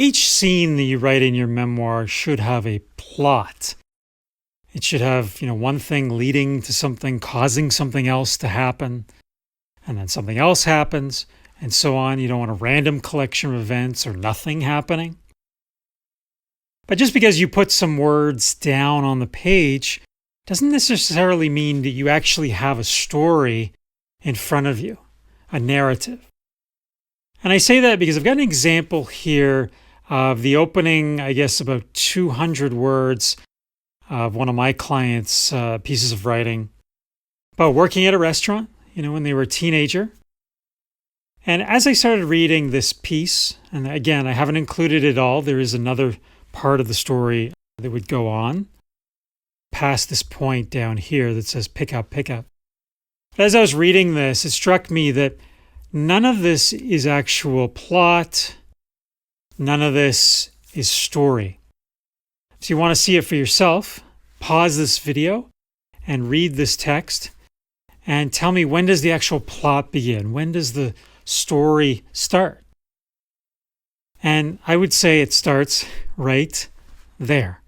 Each scene that you write in your memoir should have a plot. It should have, one thing leading to something, causing something else to happen, and then something else happens, and so on. You don't want a random collection of events or nothing happening. But just because you put some words down on the page doesn't necessarily mean that you actually have a story in front of you, a narrative. And I say that because I've got an example here of the opening, about 200 words of one of my clients' pieces of writing about working at a restaurant, when they were a teenager. And as I started reading this piece, and again, I haven't included it all, there is another part of the story that would go on past this point down here that says pick up, pick up. But as I was reading this, it struck me that none of this is actual plot. None of this is story. So you want to see it for yourself, pause this video and read this text and tell me, when does the actual plot begin? When does the story start? And I would say it starts right there.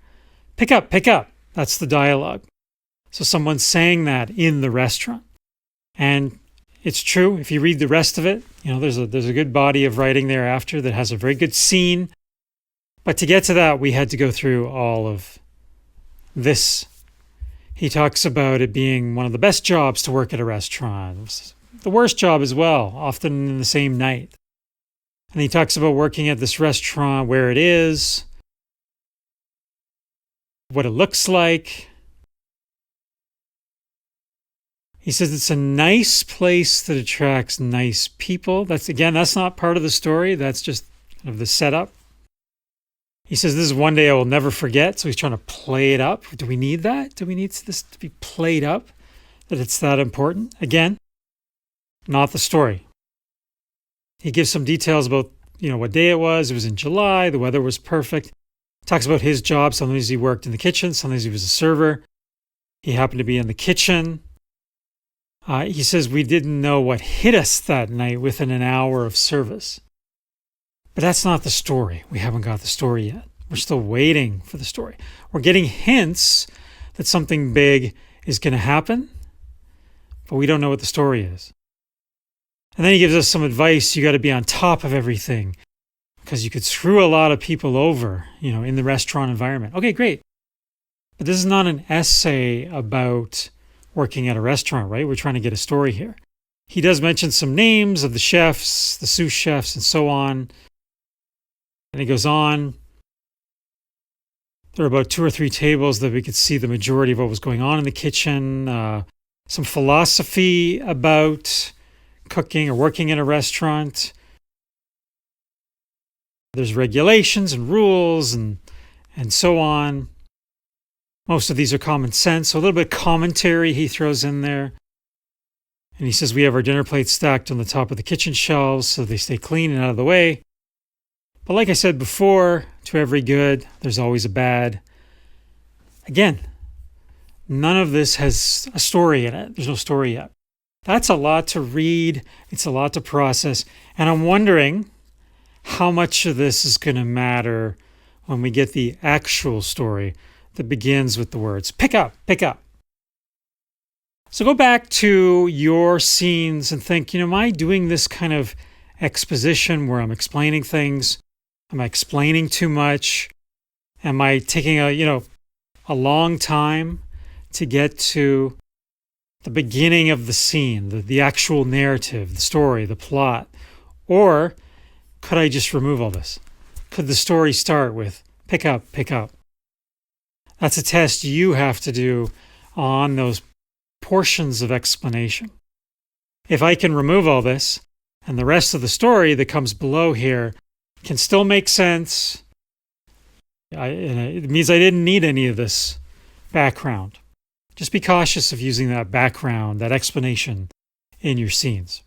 Pick up, pick up. That's the dialogue. So someone's saying that in the restaurant. And it's true. If you read the rest of it, there's a good body of writing thereafter that has a very good scene. But to get to that, we had to go through all of this. He talks about it being one of the best jobs to work at a restaurant. The worst job as well, often in the same night. And he talks about working at this restaurant, where it is, what it looks like. He says it's a nice place that attracts nice people. That's not part of the story. That's just kind of the setup. He says this is one day I will never forget. So he's trying to play it up. Do we need that? Do we need this to be played up? That it's that important? Again, not the story. He gives some details about, what day it was. It was in July. The weather was perfect. Talks about his job. Sometimes he worked in the kitchen. Sometimes he was a server. He happened to be in the kitchen. He says we didn't know what hit us that night within an hour of service. But that's not the story. We haven't got the story yet. We're still waiting for the story. We're getting hints that something big is going to happen, but we don't know what the story is. And then he gives us some advice. You got to be on top of everything because you could screw a lot of people over, in the restaurant environment. Okay, great. But this is not an essay about working at a restaurant, right? We're trying to get a story here. He does mention some names of the chefs, the sous chefs, and so on. And he goes on. There were about 2 or 3 tables that we could see the majority of what was going on in the kitchen. Some philosophy about cooking or working in a restaurant. There's regulations and rules and so on. Most of these are common sense. So a little bit of commentary he throws in there. And he says we have our dinner plates stacked on the top of the kitchen shelves so they stay clean and out of the way. But like I said before, to every good, there's always a bad. Again, none of this has a story in it. There's no story yet. That's a lot to read. It's a lot to process. And I'm wondering how much of this is going to matter when we get the actual story that begins with the words, pick up, pick up. So go back to your scenes and think, am I doing this kind of exposition where I'm explaining things? Am I explaining too much? Am I taking a long time to get to the beginning of the scene, the actual narrative, the story, the plot? Or could I just remove all this? Could the story start with pick up, pick up? That's a test you have to do on those portions of explanation. If I can remove all this and the rest of the story that comes below here can still make sense, it means I didn't need any of this background. Just be cautious of using that background, that explanation in your scenes.